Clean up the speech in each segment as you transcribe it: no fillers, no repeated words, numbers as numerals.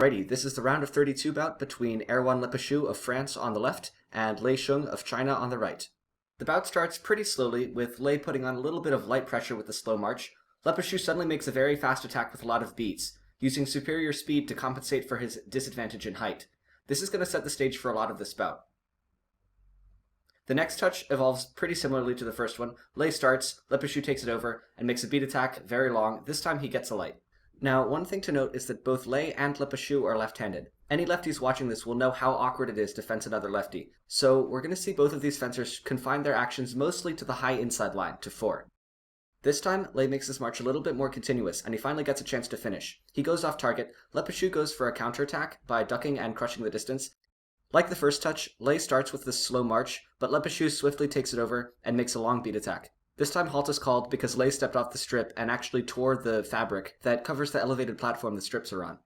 Alrighty, this is the round of 32 bout between Erwann Le Pechoux of France on the left and Lei Sheng of China on the right. The bout starts pretty slowly, with Lei putting on a little bit of light pressure with the slow march. Le Pechoux suddenly makes a very fast attack with a lot of beats, using superior speed to compensate for his disadvantage in height. This is going to set the stage for a lot of this bout. The next touch evolves pretty similarly to the first one. Lei starts, Le Pechoux takes it over, and makes a beat attack very long. This time he gets a light. Now, one thing to note is that both Lei and Le Pechoux are left-handed. Any lefties watching this will know how awkward it is to fence another lefty, so we're going to see both of these fencers confine their actions mostly to the high inside line, to 4. This time, Lei makes his march a little bit more continuous, and he finally gets a chance to finish. He goes off target. Le Pechoux goes for a counterattack by ducking and crushing the distance. Like the first touch, Lei starts with this slow march, but Le Pechoux swiftly takes it over and makes a long beat attack. This time halt is called because Lei stepped off the strip and actually tore the fabric that covers the elevated platform the strips are on.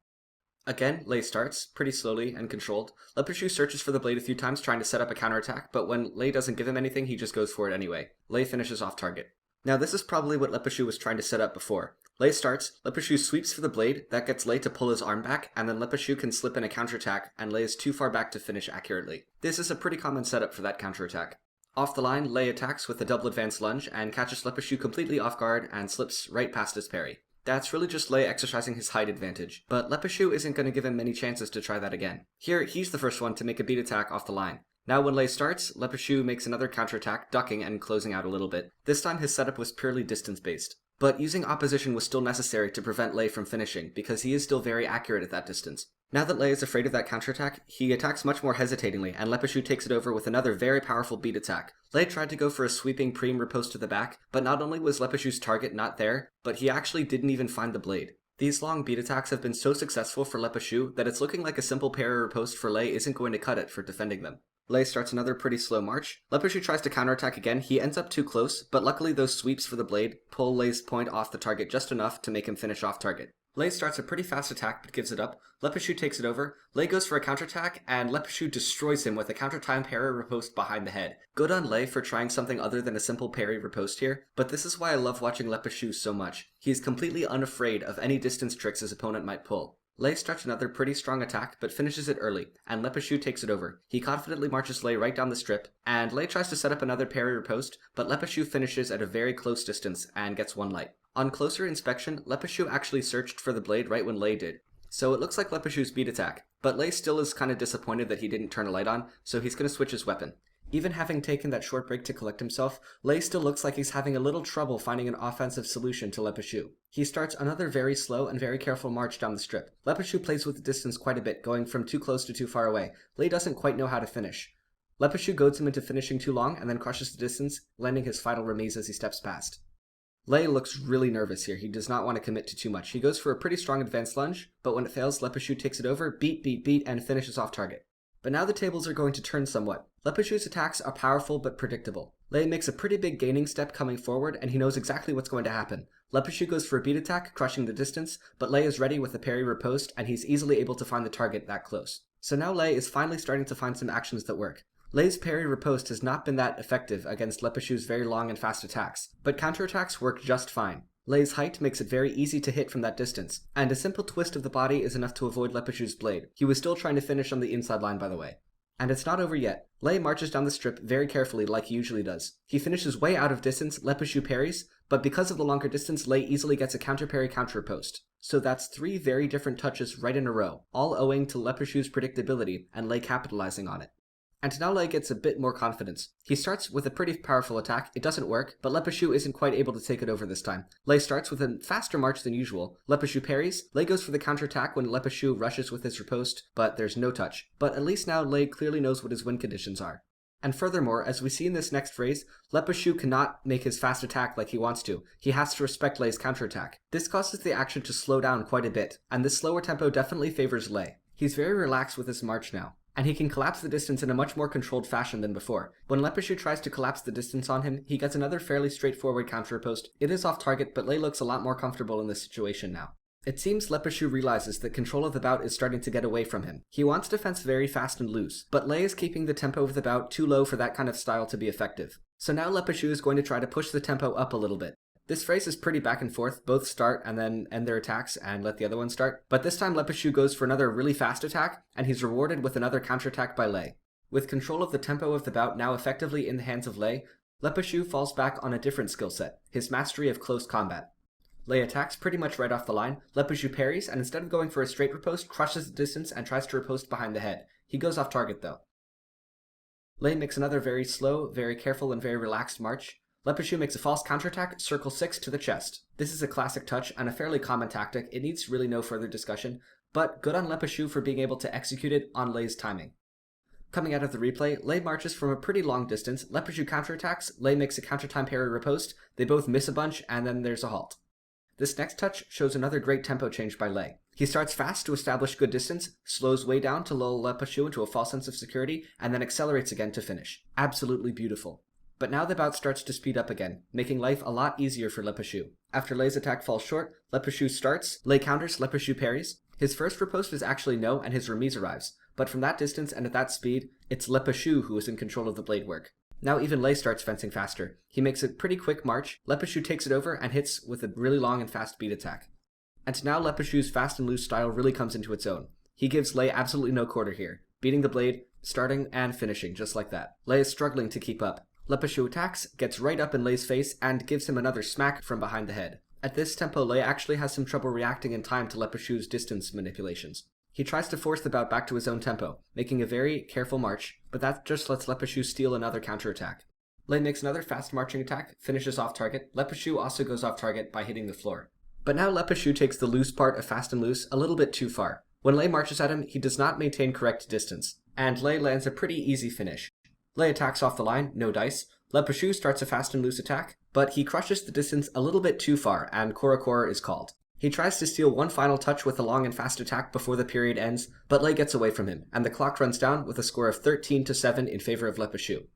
Again, Lei starts, pretty slowly and controlled. Le Pechoux searches for the blade a few times trying to set up a counterattack, but when Lei doesn't give him anything, he just goes for it anyway. Lei finishes off target. Now this is probably what Le Pechoux was trying to set up before. Lei starts, Le Pechoux sweeps for the blade, that gets Lei to pull his arm back, and then Le Pechoux can slip in a counterattack, and Lei is too far back to finish accurately. This is a pretty common setup for that counterattack. Off the line, Lei attacks with a double advanced lunge and catches Le Pechoux completely off guard and slips right past his parry. That's really just Lei exercising his height advantage, but Le Pechoux isn't going to give him many chances to try that again. Here, he's the first one to make a beat attack off the line. Now when Lei starts, Le Pechoux makes another counterattack, ducking and closing out a little bit. This time his setup was purely distance-based. But using opposition was still necessary to prevent Lei from finishing, because he is still very accurate at that distance. Now that Lei is afraid of that counterattack, he attacks much more hesitatingly, and Le Pechoux takes it over with another very powerful beat attack. Lei tried to go for a sweeping prime riposte to the back, but not only was Le Pechoux's target not there, but he actually didn't even find the blade. These long beat attacks have been so successful for Le Pechoux that it's looking like a simple parry riposte for Lei isn't going to cut it for defending them. Lei starts another pretty slow march. Le Pechoux tries to counterattack again. He ends up too close, but luckily those sweeps for the blade pull Lei's point off the target just enough to make him finish off target. Lei starts a pretty fast attack but gives it up. Le Pechoux takes it over. Lei goes for a counterattack, and Le Pechoux destroys him with a counter-time parry riposte behind the head. Good on Lei for trying something other than a simple parry riposte here, but this is why I love watching Le Pechoux so much. He is completely unafraid of any distance tricks his opponent might pull. Lei starts another pretty strong attack, but finishes it early, and Le Pechoux takes it over. He confidently marches Lei right down the strip, and Lei tries to set up another parry riposte, but Le Pechoux finishes at a very close distance and gets one light. On closer inspection, Le Pechoux actually searched for the blade right when Lei did, so it looks like Le Pechoux's beat attack, but Lei still is kind of disappointed that he didn't turn a light on, so he's going to switch his weapon. Even having taken that short break to collect himself, Lei still looks like he's having a little trouble finding an offensive solution to Le Pechoux. He starts another very slow and very careful march down the strip. Le Pechoux plays with the distance quite a bit, going from too close to too far away. Lei doesn't quite know how to finish. Le Pechoux goads him into finishing too long and then crushes the distance, landing his final remise as he steps past. Lei looks really nervous here. He does not want to commit to too much. He goes for a pretty strong advanced lunge, but when it fails, Le Pechoux takes it over, beat, and finishes off target. But now the tables are going to turn somewhat. Le Pechoux's attacks are powerful but predictable. Lei makes a pretty big gaining step coming forward, and he knows exactly what's going to happen. Le Pechoux goes for a beat attack, crushing the distance, but Lei is ready with a parry riposte, and he's easily able to find the target that close. So now Lei is finally starting to find some actions that work. Lei's parry riposte has not been that effective against Le Pechoux's very long and fast attacks, but counterattacks work just fine. Lei's height makes it very easy to hit from that distance, and a simple twist of the body is enough to avoid Le Pechoux's blade. He was still trying to finish on the inside line, by the way. And it's not over yet. Lei marches down the strip very carefully like he usually does. He finishes way out of distance, Le Pechoux parries, but because of the longer distance, Lei easily gets a counter parry counter riposte. So that's 3 very different touches right in a row, all owing to Le Pechoux's predictability and Lei capitalizing on it. And now Lei gets a bit more confidence. He starts with a pretty powerful attack, it doesn't work, but Le Pechoux isn't quite able to take it over this time. Lei starts with a faster march than usual. Le Pechoux parries, Lei goes for the counterattack when Le Pechoux rushes with his riposte, but there's no touch. But at least now Lei clearly knows what his win conditions are. And furthermore, as we see in this next phrase, Le Pechoux cannot make his fast attack like he wants to. He has to respect Lei's counterattack. This causes the action to slow down quite a bit, and this slower tempo definitely favors Lei. He's very relaxed with his march now, and he can collapse the distance in a much more controlled fashion than before. When Le Pechoux tries to collapse the distance on him, he gets another fairly straightforward counter riposte. It is off target, but Lei looks a lot more comfortable in this situation now. It seems Le Pechoux realizes that control of the bout is starting to get away from him. He wants to fence very fast and loose, but Lei is keeping the tempo of the bout too low for that kind of style to be effective. So now Le Pechoux is going to try to push the tempo up a little bit. This phrase is pretty back and forth, both start and then end their attacks and let the other one start, but this time Le Pechoux goes for another really fast attack, and he's rewarded with another counterattack by Lei. With control of the tempo of the bout now effectively in the hands of Lei, Le Pechoux falls back on a different skill set, his mastery of close combat. Lei attacks pretty much right off the line, Le Pechoux parries, and instead of going for a straight riposte, crushes the distance and tries to riposte behind the head. He goes off target though. Lei makes another very slow, very careful, and very relaxed march. Le Pechoux makes a false counterattack, circle 6 to the chest. This is a classic touch and a fairly common tactic. It needs really no further discussion, but good on Le Pechoux for being able to execute it on Lei's timing. Coming out of the replay, Lei marches from a pretty long distance, Le Pechoux counterattacks, Lei makes a countertime parry riposte, they both miss a bunch, and then there's a halt. This next touch shows another great tempo change by Lei. He starts fast to establish good distance, slows way down to lull Le Pechoux into a false sense of security, and then accelerates again to finish. Absolutely beautiful. But now the bout starts to speed up again, making life a lot easier for Le Pechoux. After Lei's attack falls short, Le Pechoux starts, Lei counters, Le Pechoux parries. His first riposte is actually no, and his remise arrives. But from that distance and at that speed, it's Le Pechoux who is in control of the blade work. Now even Lei starts fencing faster. He makes a pretty quick march, Le Pechoux takes it over and hits with a really long and fast beat attack. And now Le Pechoux's fast and loose style really comes into its own. He gives Lei absolutely no quarter here, beating the blade, starting and finishing just like that. Lei is struggling to keep up. Le Pechoux attacks, gets right up in Lei's face, and gives him another smack from behind the head. At this tempo, Lei actually has some trouble reacting in time to Le Pechoux's distance manipulations. He tries to force the bout back to his own tempo, making a very careful march, but that just lets Le Pechoux steal another counterattack. Lei makes another fast marching attack, finishes off target. Le Pechoux also goes off target by hitting the floor. But now Le Pechoux takes the loose part of fast and loose a little bit too far. When Lei marches at him, he does not maintain correct distance, and Lei lands a pretty easy finish. Lei attacks off the line, no dice. Le Pechoux starts a fast and loose attack, but he crushes the distance a little bit too far, and Kora is called. He tries to steal one final touch with a long and fast attack before the period ends, but Lei gets away from him, and the clock runs down with a score of 13-7 in favor of Le Pechoux.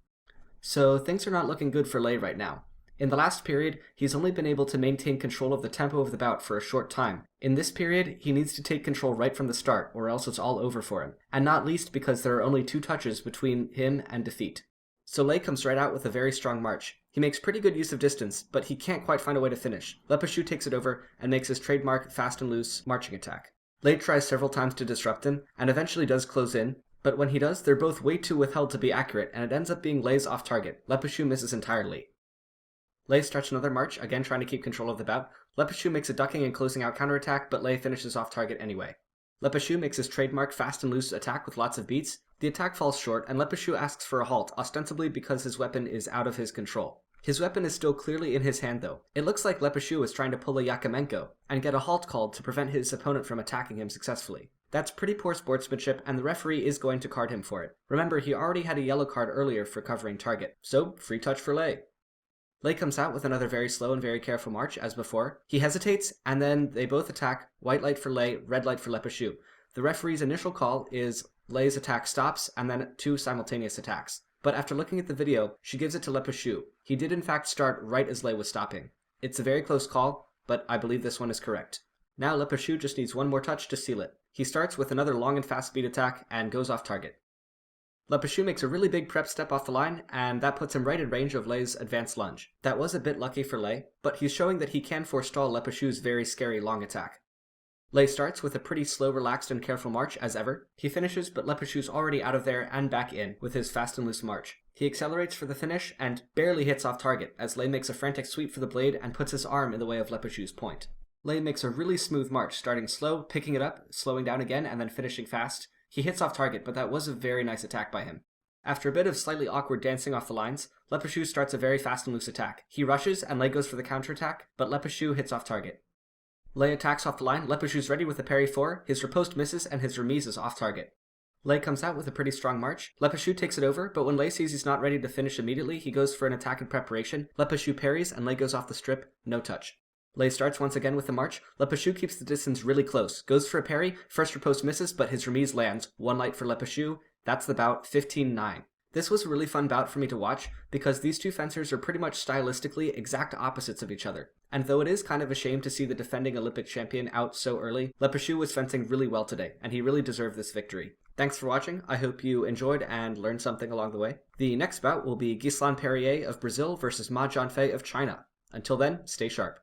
So things are not looking good for Lei right now. In the last period, he's only been able to maintain control of the tempo of the bout for a short time. In this period, he needs to take control right from the start, or else it's all over for him, and not least because there are only 2 touches between him and defeat. So Lei comes right out with a very strong march. He makes pretty good use of distance, but he can't quite find a way to finish. Le Pechoux takes it over and makes his trademark fast and loose marching attack. Lei tries several times to disrupt him, and eventually does close in, but when he does, they're both way too withheld to be accurate, and it ends up being Lei's off target. Le Pechoux misses entirely. Lei starts another march, again trying to keep control of the bout. Le Pechoux makes a ducking and closing out counterattack, but Lei finishes off target anyway. Le Pechoux makes his trademark fast and loose attack with lots of beats. The attack falls short, and Le Pechoux asks for a halt, ostensibly because his weapon is out of his control. His weapon is still clearly in his hand though. It looks like Le Pechoux is trying to pull a Yakamenko, and get a halt called to prevent his opponent from attacking him successfully. That's pretty poor sportsmanship, and the referee is going to card him for it. Remember, he already had a yellow card earlier for covering target, so free touch for Lei. Lei comes out with another very slow and very careful march, as before. He hesitates, and then they both attack, white light for Lei, red light for Le Pechoux. The referee's initial call is Lei's attack stops, and then 2 simultaneous attacks. But after looking at the video, she gives it to Le Pechoux. He did in fact start right as Lei was stopping. It's a very close call, but I believe this one is correct. Now Le Pechoux just needs one more touch to seal it. He starts with another long and fast speed attack, and goes off target. Le Pechoux makes a really big prep step off the line, and that puts him right in range of Lei's advanced lunge. That was a bit lucky for Lei, but he's showing that he can forestall Le Pechoux's very scary long attack. Lei starts with a pretty slow, relaxed, and careful march as ever. He finishes, but Le Pechoux's already out of there and back in with his fast and loose march. He accelerates for the finish and barely hits off target as Lei makes a frantic sweep for the blade and puts his arm in the way of Le Pechoux's point. Lei makes a really smooth march, starting slow, picking it up, slowing down again, and then finishing fast. He hits off target, but that was a very nice attack by him. After a bit of slightly awkward dancing off the lines, Le Pechoux starts a very fast and loose attack. He rushes, and Lei goes for the counterattack, but Le Pechoux hits off target. Lei attacks off the line, Le Pechoux's ready with a parry 4, his riposte misses, and his remise is off target. Lei comes out with a pretty strong march. Le Pechoux takes it over, but when Lei sees he's not ready to finish immediately, he goes for an attack in preparation. Le Pechoux parries, and Lei goes off the strip, no touch. Lei starts once again with the march. Le Pechoux keeps the distance really close, goes for a parry, first riposte misses, but his remise lands. 1 light for Le Pechoux. That's the bout, 15-9. This was a really fun bout for me to watch, because these two fencers are pretty much stylistically exact opposites of each other. And though it is kind of a shame to see the defending Olympic champion out so early, Le Pechoux was fencing really well today, and he really deserved this victory. Thanks for watching, I hope you enjoyed and learned something along the way. The next bout will be Gislan Perrier of Brazil versus Ma Jianfei of China. Until then, stay sharp.